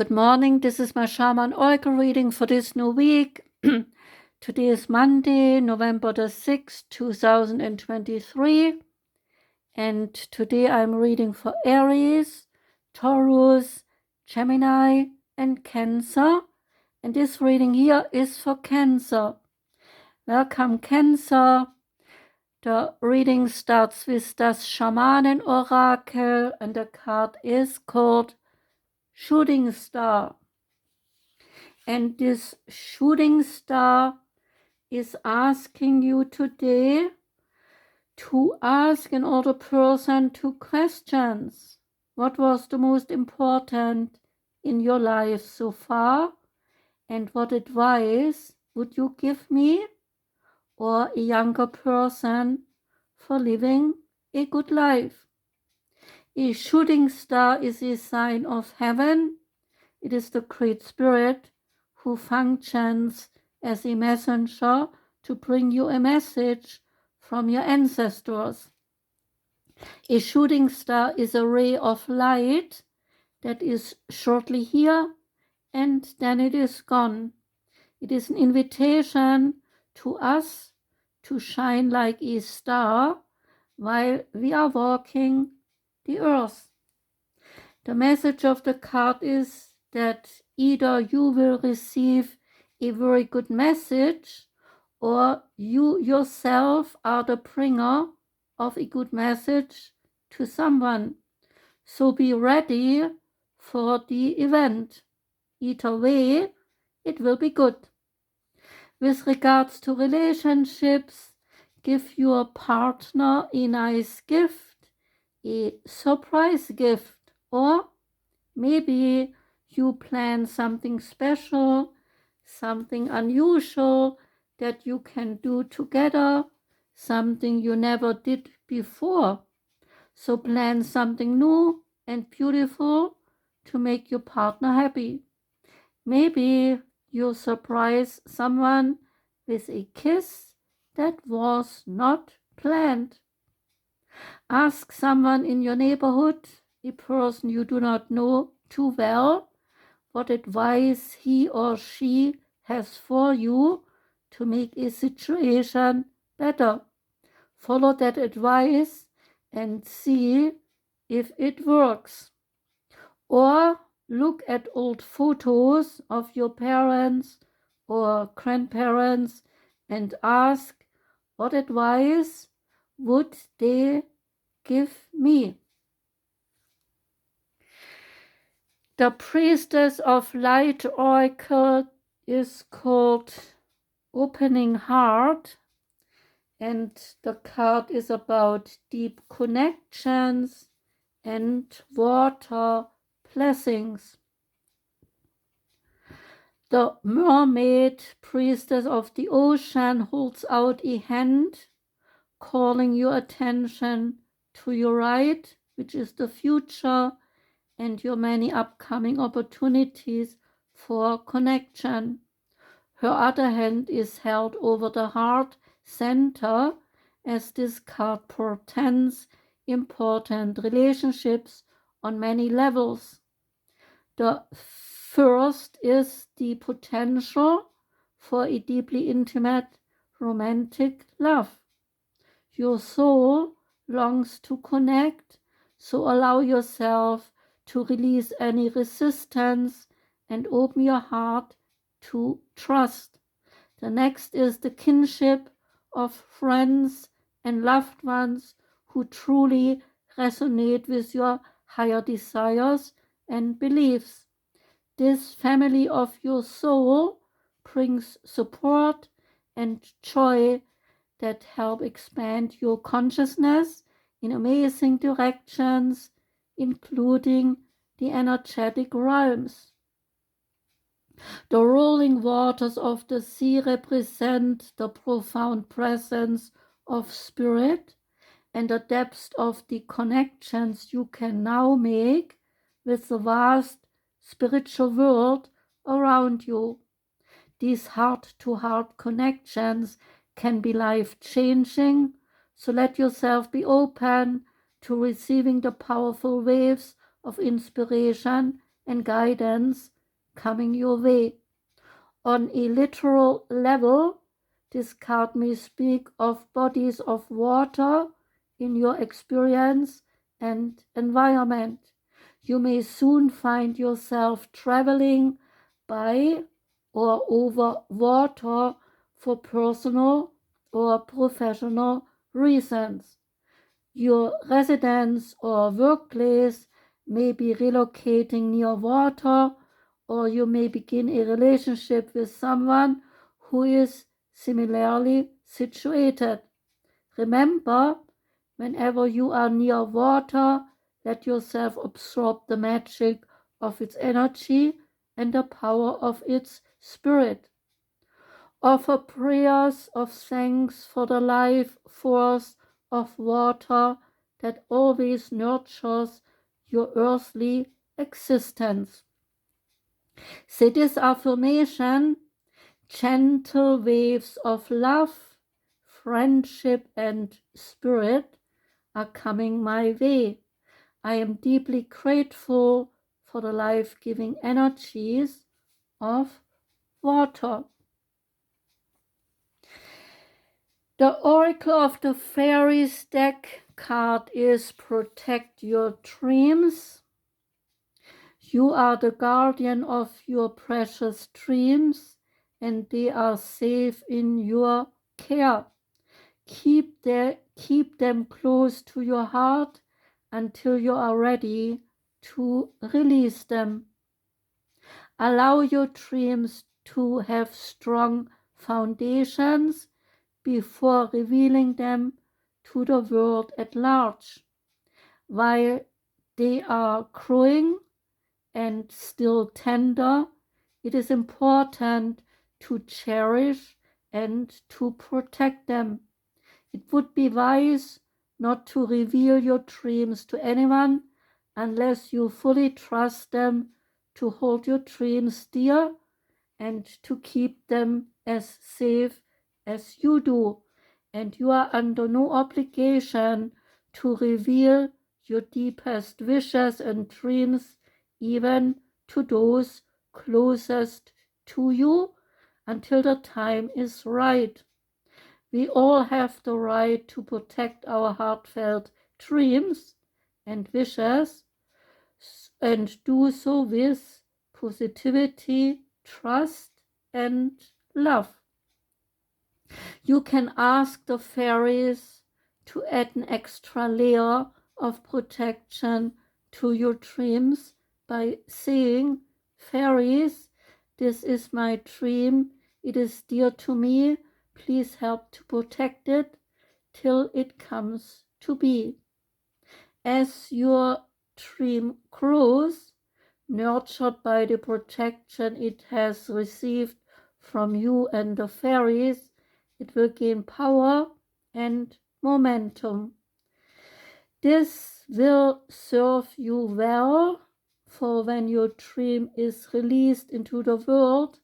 Good morning, this is my Schamanen-Orakel reading for this new week. Today is Monday, November the 6th, 2023. And today I'm reading for Aries, Taurus, Gemini, and Cancer. And this reading here is for Cancer. Welcome, Cancer. The reading starts with das Schamanen-Orakel, and the card is called Shooting Star. And this shooting star is asking you today to ask another person two questions. What was the most important in your life so far? And what advice would you give me or a younger person for living a good life? A shooting star is a sign of heaven. It is the Great Spirit who functions as a messenger to bring you a message from your ancestors. A shooting star is a ray of light that is shortly here and then it is gone. It is an invitation to us to shine like a star while we are walking the earth. The message of the card is that either you will receive a very good message or you yourself are the bringer of a good message to someone. So be ready for the event. Either way, it will be good. With regards to relationships, give your partner a nice gift, a surprise gift, or maybe you plan something special, something unusual that you can do together, something you never did before. So plan something new and beautiful to make your partner happy. Maybe you surprise someone with a kiss that was not planned. Ask someone in your neighborhood, a person you do not know too well, what advice he or she has for you to make a situation better. Follow that advice and see if it works. Or look at old photos of your parents or grandparents and ask what advice would they give me. The Priestess of Light Oracle is called Opening Heart, and the card is about deep connections and water blessings. The mermaid priestess of the ocean holds out a hand, calling your attention to your right, which is the future, and your many upcoming opportunities for connection. Her other hand is held over the heart center, as this card portends important relationships on many levels. The first is the potential for a deeply intimate romantic love. Your soul longs to connect, so allow yourself to release any resistance and open your heart to trust. The next is the kinship of friends and loved ones who truly resonate with your higher desires and beliefs. This family of your soul brings support and joy that help expand your consciousness in amazing directions, including the energetic realms. The rolling waters of the sea represent the profound presence of spirit and the depth of the connections you can now make with the vast spiritual world around you. These heart-to-heart connections can be life-changing, so let yourself be open to receiving the powerful waves of inspiration and guidance coming your way. On a literal level, this card may speak of bodies of water in your experience and environment. You may soon find yourself traveling by or over water for personal or professional reasons. Your residence or workplace may be relocating near water, or you may begin a relationship with someone who is similarly situated. Remember, whenever you are near water, let yourself absorb the magic of its energy and the power of its spirit. Offer prayers of thanks for the life force of water that always nurtures your earthly existence. Say this affirmation: gentle waves of love, friendship, and spirit are coming my way. I am deeply grateful for the life-giving energies of water. The Oracle of the Fairies deck card is Protect Your Dreams. You are the guardian of your precious dreams, and they are safe in your care. Keep them close to your heart until you are ready to release them. Allow your dreams to have strong foundations before revealing them to the world at large. While they are growing and still tender, it is important to cherish and to protect them. It would be wise not to reveal your dreams to anyone unless you fully trust them to hold your dreams dear and to keep them as safe as you do. And you are under no obligation to reveal your deepest wishes and dreams even to those closest to you until the time is right. We all have the right to protect our heartfelt dreams and wishes, and do so with positivity, trust, and love. You can ask the fairies to add an extra layer of protection to your dreams by saying, "Fairies, this is my dream. It is dear to me. Please help to protect it till it comes to be." As your dream grows, nurtured by the protection it has received from you and the fairies, it will gain power and momentum. This will serve you well, for when your dream is released into the world,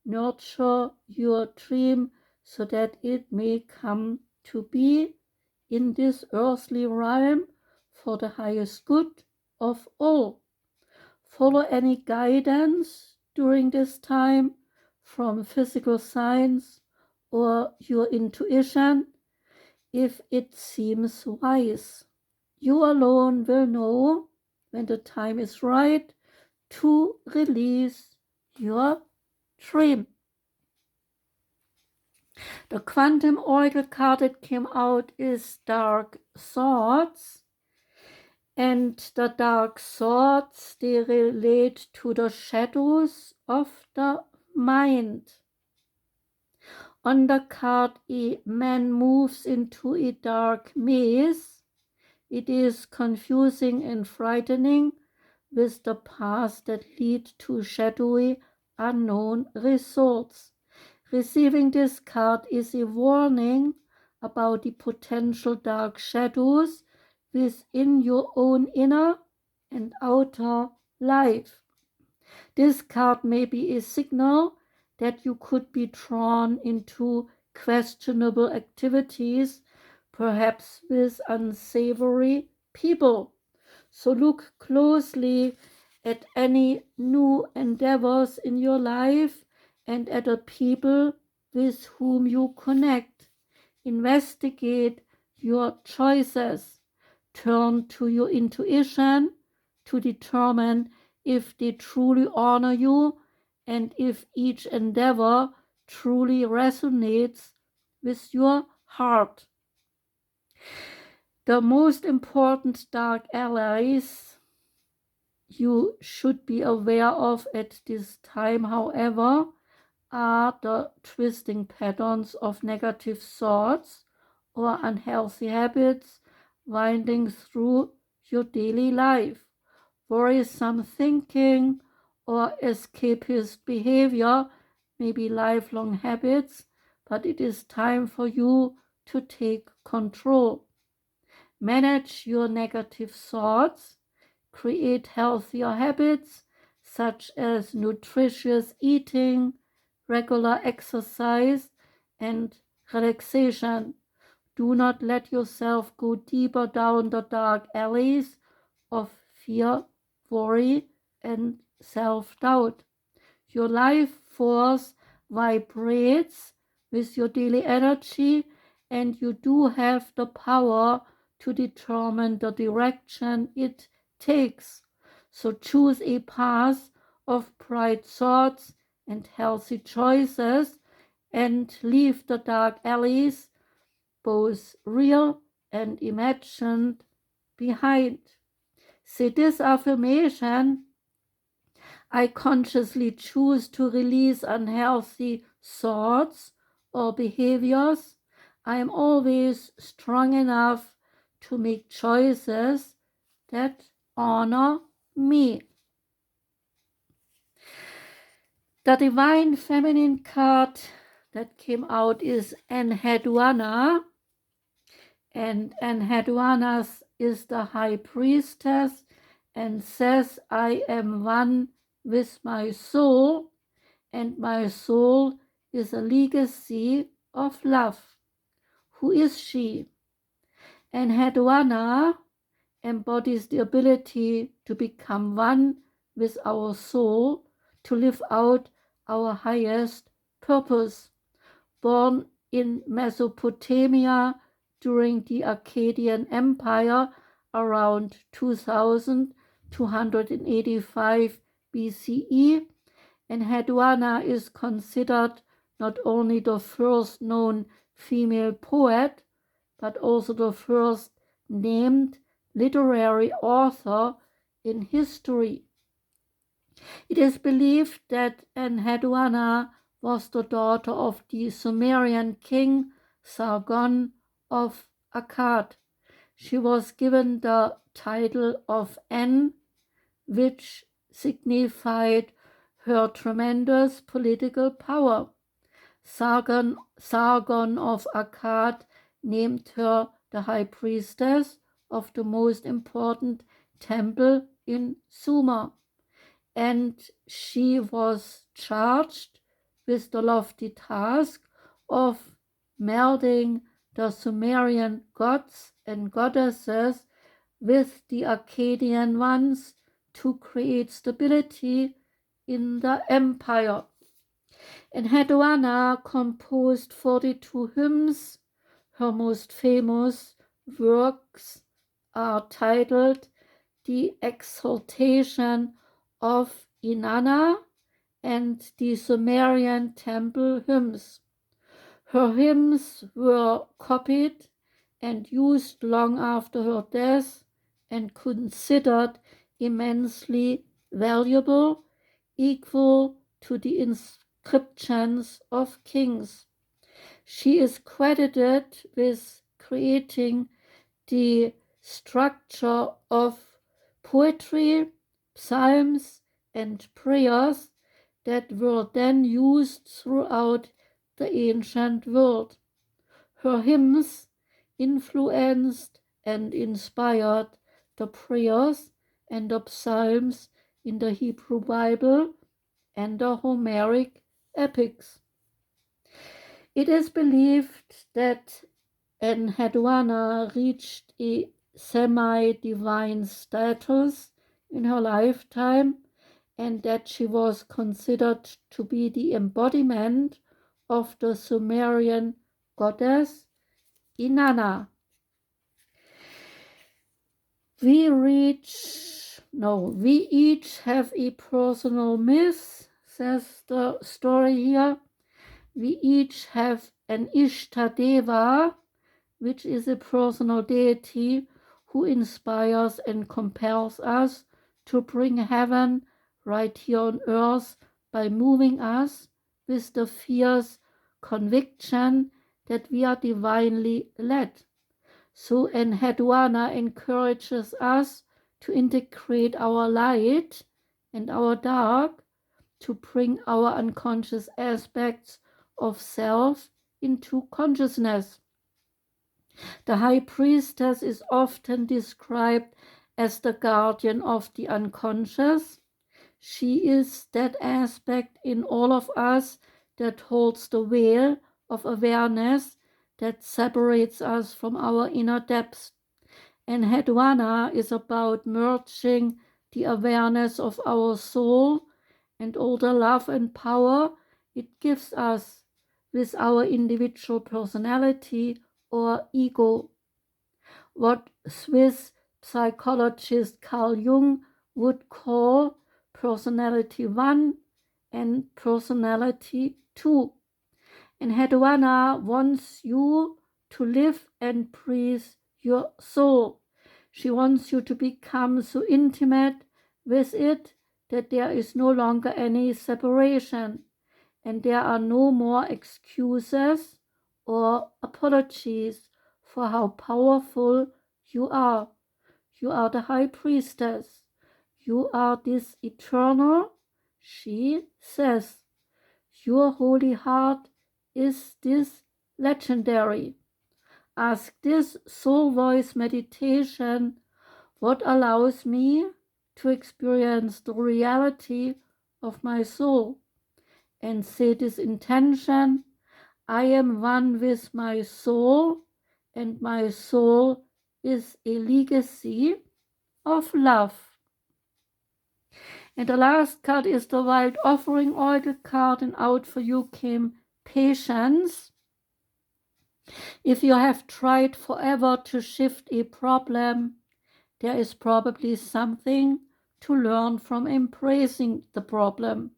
nurture your dream so that it may come to be in this earthly realm for the highest good of all. Follow any guidance during this time from physical signs or your intuition if it seems wise. You alone will know when the time is right to release your dream. The Quantum Oracle card that came out is Dark Thoughts. And the dark thoughts, they relate to the shadows of the mind. On the card, a man moves into a dark maze. It is confusing and frightening, with the paths that lead to shadowy, unknown results. Receiving this card is a warning about the potential dark shadows within your own inner and outer life. This card may be a signal that you could be drawn into questionable activities, perhaps with unsavory people. So look closely at any new endeavors in your life and at the people with whom you connect. Investigate your choices. Turn to your intuition to determine if they truly honor you and if each endeavor truly resonates with your heart. The most important dark allies you should be aware of at this time, however, are the twisting patterns of negative thoughts or unhealthy habits winding through your daily life. Worrisome thinking or escapist behavior may be lifelong habits, but it is time for you to take control. Manage your negative thoughts. Create healthier habits such as nutritious eating, regular exercise, and relaxation. Do not let yourself go deeper down the dark alleys of fear, worry, and self-doubt. Your life force vibrates with your daily energy, and you do have the power to determine the direction it takes. So choose a path of bright thoughts and healthy choices and leave the dark alleys, both real and imagined, behind. Say this affirmation: I consciously choose to release unhealthy thoughts or behaviors. I am always strong enough to make choices that honor me. The Divine Feminine card that came out is Enheduanna, and Enheduanna is the High Priestess and says, I am one with my soul, and my soul is a legacy of love. Who is she? Enheduanna embodies the ability to become one with our soul, to live out our highest purpose. Born in Mesopotamia during the Akkadian Empire around 2285 BCE, Enheduanna is considered not only the first known female poet, but also the first named literary author in history. It is believed that Enheduanna was the daughter of the Sumerian king Sargon of Akkad. She was given the title of En, which signified her tremendous political power. Sargon of Akkad named her the High Priestess of the most important temple in Sumer, and she was charged with the lofty task of melding the Sumerian gods and goddesses with the Akkadian ones to create stability in the empire. Enheduanna composed 42 hymns. Her most famous works are titled The Exaltation of Inanna and the Sumerian Temple Hymns. Her hymns were copied and used long after her death and considered immensely valuable, equal to the inscriptions of kings. She is credited with creating the structure of poetry, psalms, and prayers that were then used throughout the ancient world. Her hymns influenced and inspired the prayers and the psalms in the Hebrew Bible and the Homeric epics. It is believed that Enheduanna reached a semi-divine status in her lifetime, and that she was considered to be the embodiment of the Sumerian goddess Inanna. We each have a personal myth, says the story here. We each have an Ishtadeva, which is a personal deity who inspires and compels us to bring heaven right here on earth by moving us with the fierce conviction that we are divinely led. So Enheduanna encourages us to integrate our light and our dark, to bring our unconscious aspects of self into consciousness. The High Priestess is often described as the guardian of the unconscious. She is that aspect in all of us that holds the veil of awareness that separates us from our inner depths. Enheduanna is about merging the awareness of our soul and all the love and power it gives us with our individual personality or ego. What Swiss psychologist Carl Jung would call personality 1 and personality 2. Enheduanna wants you to live and breathe your soul. She wants you to become so intimate with it that there is no longer any separation, and there are no more excuses or apologies for how powerful you are. You are the High Priestess. You are this eternal, she says. Your holy heart is this legendary. Ask this soul voice meditation, what allows me to experience the reality of my soul, and say this intention, I am one with my soul, and my soul is a legacy of love. And the last card is the Wild Offering Oracle card, and out for you came Patience. If you have tried forever to shift a problem, there is probably something to learn from embracing the problem.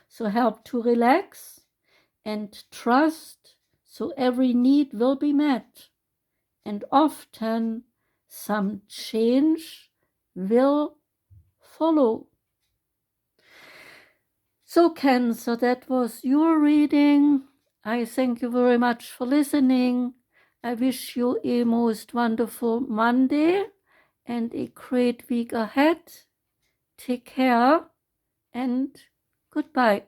So help to relax and trust, so every need will be met. And often some change will follow. So Cancer, that was your reading. I thank you very much for listening. I wish you a most wonderful Monday and a great week ahead. Take care and goodbye.